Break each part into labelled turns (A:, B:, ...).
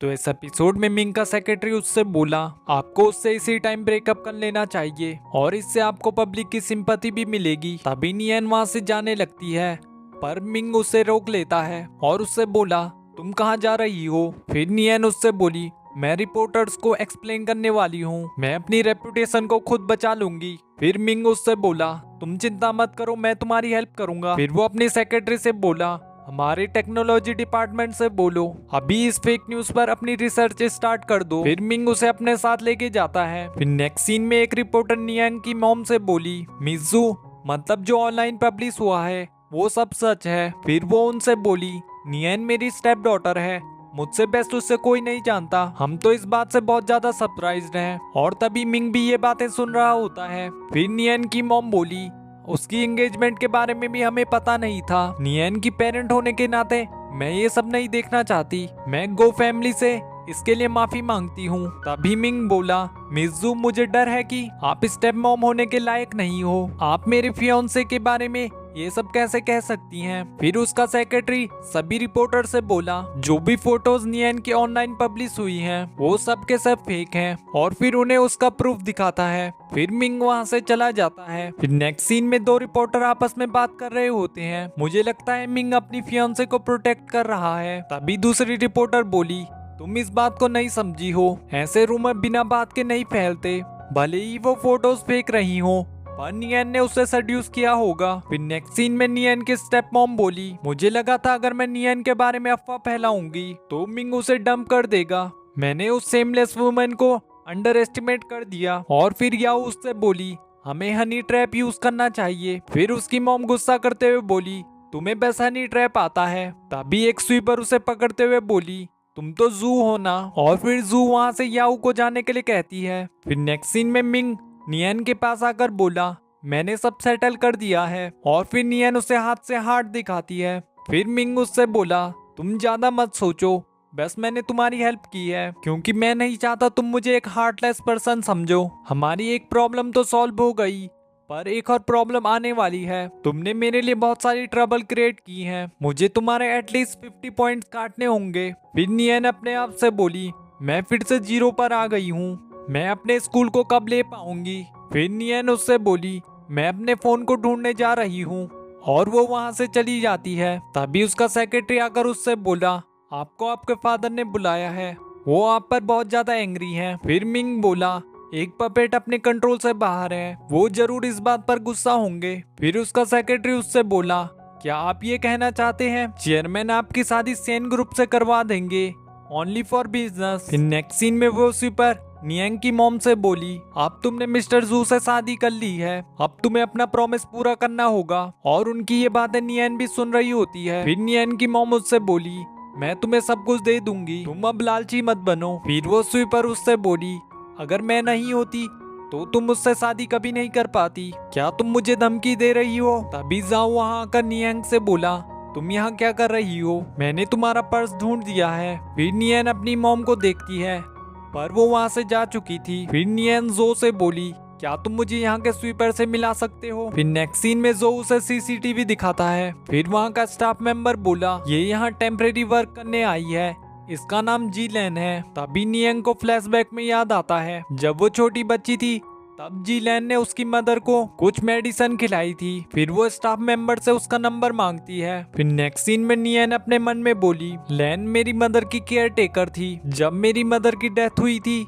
A: तो इस एपिसोड में मिंग का सेक्रेटरी उससे बोला आपको उससे इसी टाइम ब्रेकअप कर लेना चाहिए और इससे आपको पब्लिक की सिंपैथी भी मिलेगी। तभी नियन वहां से जाने लगती है पर मिंग उसे रोक लेता है और उससे बोला तुम कहाँ जा रही हो। फिर नियन उससे बोली मैं रिपोर्टर्स को एक्सप्लेन करने वाली हूँ, मैं अपनी रेपुटेशन को खुद बचा लूंगी। फिर मिंग उससे बोला तुम चिंता मत करो, मैं तुम्हारी हेल्प करूंगा। फिर वो अपनी सेक्रेटरी से बोला हमारे टेक्नोलॉजी डिपार्टमेंट से बोलो अभी इस फेक न्यूज पर अपनी रिसर्च स्टार्ट कर दो। फिर मिंग उसे अपने साथ लेके जाता है। फिर नेक्स्ट सीन में एक रिपोर्टर नियांग की मॉम से बोली मिजू मतलब जो ऑनलाइन पब्लिश हुआ है वो सब सच है। फिर वो उनसे बोली नियन मेरी स्टेप डॉटर है, मुझसे बेस्ट उससे कोई नहीं जानता। हम तो इस बात से बहुत ज्यादा सरप्राइज्ड हैं। और तभी मिंग भी ये बातें सुन रहा होता है। फिर नियन की मॉम बोली उसकी एंगेजमेंट के बारे में भी हमें पता नहीं था। नियन की पेरेंट होने के नाते मैं ये सब नहीं देखना चाहती। मैं गो फैमिली से इसके लिए माफी मांगती हूँ। तभी मिंग बोला मिजू मुझे डर है कि आप स्टेप मॉम होने के लायक नहीं हो, आप मेरे फियांसे के बारे में ये सब कैसे कह सकती हैं। फिर उसका सेक्रेटरी सभी रिपोर्टर से बोला जो भी फोटोज नियन की ऑनलाइन पब्लिश हुई हैं वो सब के सब फेक हैं और फिर उन्हें उसका प्रूफ दिखाता है। फिर मिंग वहां से चला जाता है। फिर नेक्स्ट सीन में दो रिपोर्टर आपस में बात कर रहे होते हैं। मुझे लगता है मिंग अपनी फियांसे को प्रोटेक्ट कर रहा है। तभी दूसरी रिपोर्टर बोली तुम इस बात को नहीं समझी हो, ऐसे रूमर बिना बात के नहीं फैलते, भले ही वो फोटोज फेक रही हो पर नियन ने उसे सड्यूस किया होगा। फिर नेक्स्ट सीन में नियन की स्टेप मॉम बोली मुझे लगा था अगर मैं नियन के बारे में अफवाह फैलाऊंगी तो मिंग उसे डंप कर देगा, मैंने उस सेमलेस वुमन को अंडर एस्टिमेट कर दिया। और फिर याओ उससे बोली हमें हनी ट्रैप यूज करना चाहिए। फिर उसकी मॉम गुस्सा करते हुए बोली तुम्हें बस हनी ट्रैप आता है। तभी एक स्वीपर उसे पकड़ते हुए बोली तुम तो जू हो ना। और फिर जू वहां से याओ को जाने के लिए कहती है। फिर नेक्स्ट सीन में मिंग नियन के पास आकर बोला मैंने सब सेटल कर दिया है। और फिर नियन उसे हाथ से हार्ट दिखाती है। फिर मिंग उससे बोला तुम ज्यादा मत सोचो, बस मैंने तुम्हारी हेल्प की है क्योंकि मैं नहीं चाहता तुम मुझे एक हार्टलेस पर्सन समझो। हमारी एक प्रॉब्लम तो सॉल्व हो गई पर एक और प्रॉब्लम आने वाली है। तुमने मेरे लिए बहुत सारी ट्रबल क्रिएट की है, मुझे तुम्हारे एटलीस्ट 50 पॉइंट्स काटने होंगे। फिर नियन अपने आप से बोली मैं फिर से 0 पर आ गई हूँ, मैं अपने स्कूल को कब ले पाऊंगी। फिर नियन उससे बोली मैं अपने फोन को ढूंढने जा रही हूँ और वो वहां से चली जाती है। तभी उसका सेक्रेटरी आकर उससे बोला आपको आपके फादर ने बुलाया है, वो आप पर बहुत ज्यादा एंग्री हैं। फिर मिंग बोला एक पपेट अपने कंट्रोल से बाहर है, वो जरूर इस बात पर गुस्सा होंगे। फिर उसका सेक्रेटरी उससे बोला क्या आप ये कहना चाहते हैं चेयरमैन आपकी शादी सेन ग्रुप से करवा देंगे ओनली फॉर बिजनेस। फिर नेक्स्ट सीन में वो स्वीपर नियंग की मॉम से बोली अब तुमने मिस्टर जू से शादी कर ली है, अब तुम्हें अपना प्रॉमिस पूरा करना होगा। और उनकी ये बातें नियन भी सुन रही होती है। फिर नियन की मॉम उससे बोली मैं तुम्हें सब कुछ दे दूंगी, तुम अब लालची मत बनो। फिर वो स्वीपर उससे बोली अगर मैं नहीं होती तो तुम मुझसे शादी कभी नहीं कर पाती, क्या तुम मुझे धमकी दे रही हो। तभी जाओ वहाँ आकर नियंग से बोला तुम यहाँ क्या कर रही हो, मैंने तुम्हारा पर्स ढूंढ दिया है। फिर नियन अपनी मॉम को देखती है पर वो वहाँ से जा चुकी थी। फिर नियन जो से बोली क्या तुम मुझे यहाँ के स्वीपर से मिला सकते हो। फिर नेक्स्ट सीन में जो उसे सीसीटीवी दिखाता है। फिर वहाँ का स्टाफ मेंबर बोला ये यहाँ टेम्परेरी वर्क करने आई है, इसका नाम जीलैन है। तभी नियंग को फ्लैशबैक में याद आता है जब वो छोटी बच्ची थी तब जीलैन ने उसकी मदर को कुछ मेडिसिन खिलाई थी। फिर वो स्टाफ मेंबर से उसका नंबर मांगती है। फिर नेक्स्ट सीन में नियन अपने मन में बोली लैन मेरी मदर की केयर टेकर थी, जब मेरी मदर की डेथ हुई थी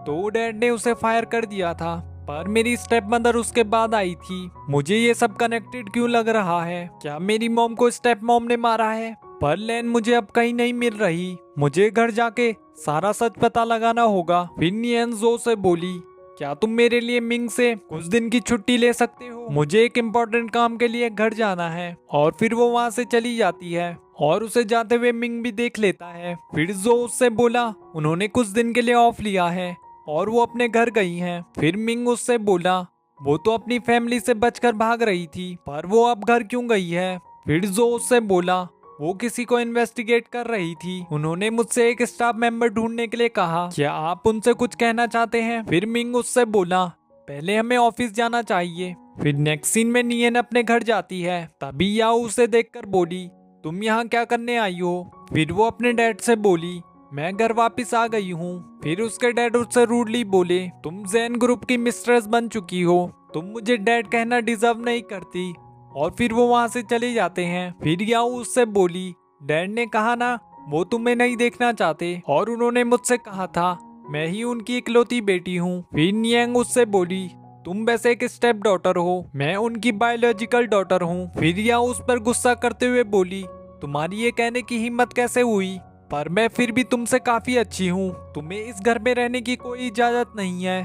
A: तो डैड ने उसे फायर कर दिया था पर मेरी स्टेप मदर उसके बाद आई थी। मुझे ये सब कनेक्टेड क्यों लग रहा है, क्या मेरी मॉम को स्टेप मॉम ने मारा है। पर लैन मुझे अब कहीं नहीं मिल रही, मुझे घर जाके सारा सच पता लगाना होगा। फिर नियन जो से बोली क्या तुम मेरे लिए मिंग से कुछ दिन की छुट्टी ले सकते हो, मुझे एक इम्पोर्टेंट काम के लिए घर जाना है। और फिर वो वहाँ से चली जाती है और उसे जाते हुए मिंग भी देख लेता है। फिर जो उससे बोला उन्होंने कुछ दिन के लिए ऑफ लिया है और वो अपने घर गई हैं। फिर मिंग उससे बोला वो तो अपनी फैमिली से बचकर भाग रही थी पर वो अब घर क्यों गई है। फिर जो उससे बोला वो किसी को इन्वेस्टिगेट कर रही थी, उन्होंने मुझसे एक स्टाफ मेंबर ढूंढने के लिए कहा, क्या आप उनसे कुछ कहना चाहते हैं। फिर मिंग उससे बोला पहले हमें ऑफिस जाना चाहिए। फिर नेक्स्ट सीन में नियन अपने घर जाती है। तभी याओ उसे देखकर बोली तुम यहाँ क्या करने आई हो। फिर वो अपने डैड से बोली मैं घर वापस आ गई हूँ। फिर उसके डैड उससे रूडली बोले, तुम जैन ग्रुप की मिस्ट्रेस बन चुकी हो, तुम मुझे डैड कहना डिजर्व नहीं करती। और फिर वो वहाँ से चले जाते हैं। फिर याऊ उससे बोली, डैड ने कहा ना वो तुम्हें नहीं देखना चाहते, और उन्होंने मुझसे कहा था मैं ही उनकी इकलौती बेटी हूँ। फिर नियंग उससे बोली, तुम वैसे एक स्टेप डॉटर हो, मैं उनकी बायोलॉजिकल डॉटर हूँ। फिर याऊ उस पर गुस्सा करते हुए बोली, तुम्हारी ये कहने की हिम्मत कैसे हुई, पर मैं फिर भी तुमसे काफी अच्छी हूँ, तुम्हें इस घर में रहने की कोई इजाजत नहीं है,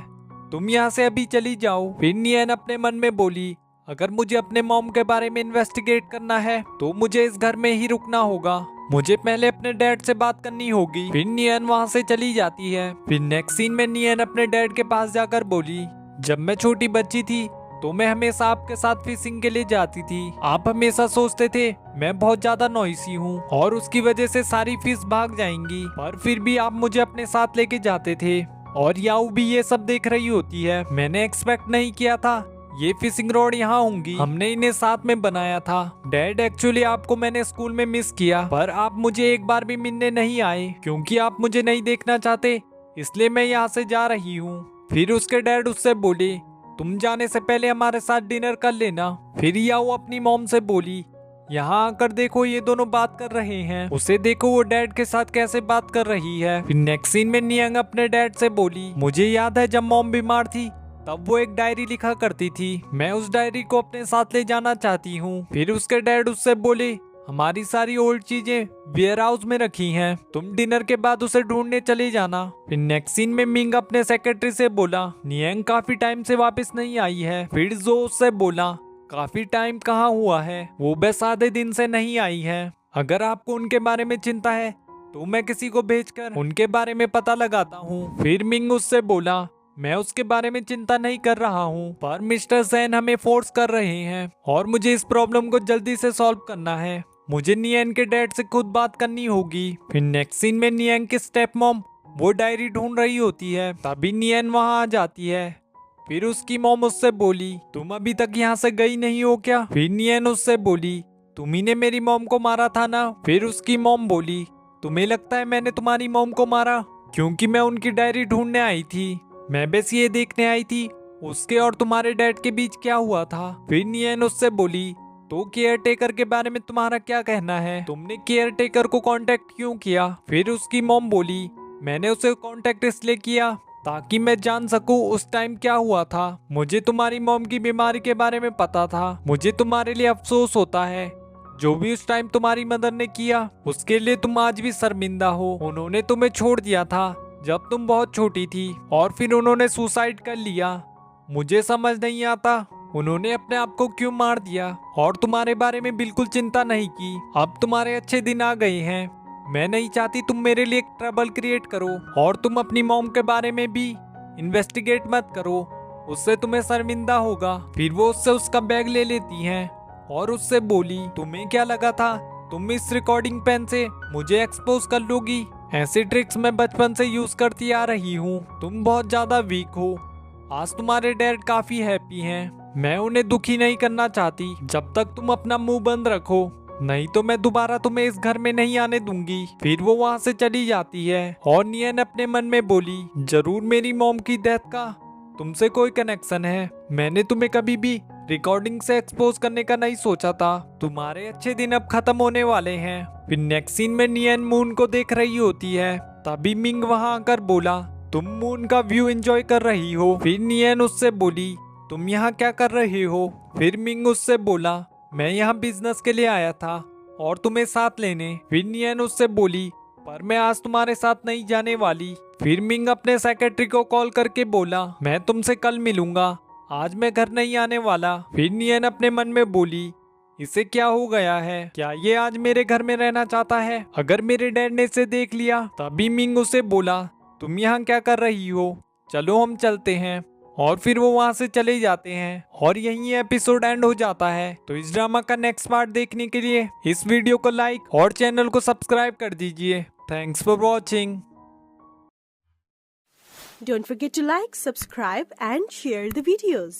A: तुम यहाँ से अभी चली जाओ। फिर नियन अपने मन में बोली, अगर मुझे अपने मॉम के बारे में इन्वेस्टिगेट करना है तो मुझे इस घर में ही रुकना होगा, मुझे पहले अपने डैड से बात करनी होगी। फिर नियन वहाँ से चली जाती है। फिर नेक्स्ट सीन में नियन अपने डैड के पास जाकर बोली, जब मैं छोटी बच्ची थी तो मैं हमेशा आपके साथ फिशिंग के लिए जाती थी, आप हमेशा सोचते थे मैं बहुत ज्यादा नॉइसी हूँ और उसकी वजह से सारी फिश भाग जाएंगी, पर फिर भी आप मुझे अपने साथ लेके जाते थे। और याऊ भी ये सब देख रही होती है। मैंने एक्सपेक्ट नहीं किया था ये फिशिंग रॉड यहाँ होंगी, हमने इन्हें साथ में बनाया था। डैड एक्चुअली आपको मैंने स्कूल में मिस किया, पर आप मुझे एक बार भी मिलने नहीं आए क्योंकि आप मुझे नहीं देखना चाहते, इसलिए मैं यहाँ से जा रही हूँ। फिर उसके डैड उससे बोले, तुम जाने से पहले हमारे साथ डिनर कर लेना। फिर याऊ अपनी मॉम से बोली, यहाँ आकर देखो ये दोनों बात कर रहे हैं, उसे देखो वो डैड के साथ कैसे बात कर रही है। फिर नेक्स्ट सीन में नियंग अपने डैड से बोली, मुझे याद है जब मॉम बीमार थी तब वो एक डायरी लिखा करती थी, मैं उस डायरी को अपने साथ ले जाना चाहती हूँ। फिर उसके डैड उससे बोले, हमारी सारी ओल्ड चीजें वेयर हाउस में रखी हैं, तुम डिनर के बाद उसे ढूंढने चले जाना। फिर नेक्स्ट सीन में मिंग अपने सेक्रेटरी से बोला, नियंग काफी टाइम से वापस नहीं आई है। फिर जो उससे बोला, काफी टाइम कहाँ हुआ है, वो बस आधे दिन से नहीं आई है, अगर आपको उनके बारे में चिंता है तो मैं किसी को भेजकर उनके बारे में पता लगाता हूँ। फिर मिंग उससे बोला, मैं उसके बारे में चिंता नहीं कर रहा हूँ, पर मिस्टर जैन हमें फोर्स कर रहे हैं और मुझे इस प्रॉब्लम को जल्दी से सॉल्व करना है, मुझे नियन के डैड से खुद बात करनी होगी। फिर नेक्स्ट सीन में नियन की स्टेप मॉम वो डायरी ढूंढ रही होती है, तभी नियन वहाँ आ जाती है। फिर उसकी मॉम उससे बोली, तुम अभी तक यहाँ से गई नहीं हो क्या? फिर नियन उससे बोली, तुम्ही ने मेरी मॉम को मारा था ना? फिर उसकी मॉम बोली, तुम्हें लगता है मैंने तुम्हारी मॉम को मारा? क्योंकि मैं उनकी डायरी ढूंढने आई थी, मैं बस ये देखने आई थी उसके और तुम्हारे डैड के बीच क्या हुआ था। फिर नियन उससे बोली, तो केयर टेकर के बारे में तुम्हारा क्या कहना है, तुमने केयर टेकर को कांटेक्ट क्यों किया? फिर उसकी मॉम बोली, मैंने उसे कांटेक्ट इसलिए किया ताकि मैं जान सकूं उस टाइम क्या हुआ था, मुझे तुम्हारी मॉम की बीमारी के बारे में पता था, मुझे तुम्हारे लिए अफसोस होता है, जो भी उस टाइम तुम्हारी मदर ने किया उसके लिए तुम आज भी शर्मिंदा हो। उन्होंने तुम्हें छोड़ दिया था जब तुम बहुत छोटी थी और फिर उन्होंने सुसाइड कर लिया, मुझे समझ नहीं आता उन्होंने अपने आप को क्यों मार दिया और तुम्हारे बारे में बिल्कुल चिंता नहीं की। अब तुम्हारे अच्छे दिन आ गए हैं, मैं नहीं चाहती तुम मेरे लिए ट्रबल क्रिएट करो और तुम अपनी मॉम के बारे में भी इन्वेस्टिगेट मत करो, उससे तुम्हें शर्मिंदा होगा। फिर वो उससे उसका बैग ले लेती हैं और उससे बोली, तुम्हें क्या लगा था तुम इस रिकॉर्डिंग पेन से मुझे एक्सपोज कर लोगी? ऐसी ट्रिक्स मैं बचपन से यूज करती आ रही हूँ, तुम बहुत ज्यादा वीक हो। आज तुम्हारे डैड काफी हैप्पी हैं, मैं उन्हें दुखी नहीं करना चाहती, जब तक तुम अपना मुंह बंद रखो नहीं तो मैं दोबारा तुम्हें इस घर में नहीं आने दूंगी। फिर वो वहाँ से चली जाती है और नियन अपने मन में बोली, जरूर मेरी मॉम की डेथ का तुमसे कोई कनेक्शन है, मैंने तुम्हें कभी भी रिकॉर्डिंग से एक्सपोज करने का नहीं सोचा था, तुम्हारे अच्छे दिन अब खत्म होने वाले हैं। फिर नेक्स्ट सीन में नियन मून को देख रही होती है, तभी मिंग वहाँ आकर बोला, तुम मून का व्यू एंजॉय कर रही हो? फिर नियन उससे बोली, तुम यहाँ क्या कर रहे हो? फिर मिंग उससे बोला, मैं यहाँ बिजनेस के लिए आया था और तुम्हें साथ लेने। फिर नियन उससे बोली, पर मैं आज तुम्हारे साथ नहीं जाने वाली। फिर मिंग अपने सेक्रेटरी को कॉल करके बोला, मैं तुमसे कल मिलूंगा, आज मैं घर नहीं आने वाला। फिर नियन अपने मन में बोली, इसे क्या हो गया है, क्या ये आज मेरे घर में रहना चाहता है? अगर मेरे डैड ने इसे देख लिया? तभी मिंग उसे बोला, तुम यहाँ क्या कर रही हो, चलो हम चलते हैं। और फिर वो वहाँ से चले जाते हैं और यहीं एपिसोड एंड हो जाता है। तो इस ड्रामा का नेक्स्ट पार्ट देखने के लिए इस वीडियो को लाइक और चैनल को सब्सक्राइब कर दीजिए। Thanks for watching.
B: Don't forget to like, subscribe and share the videos.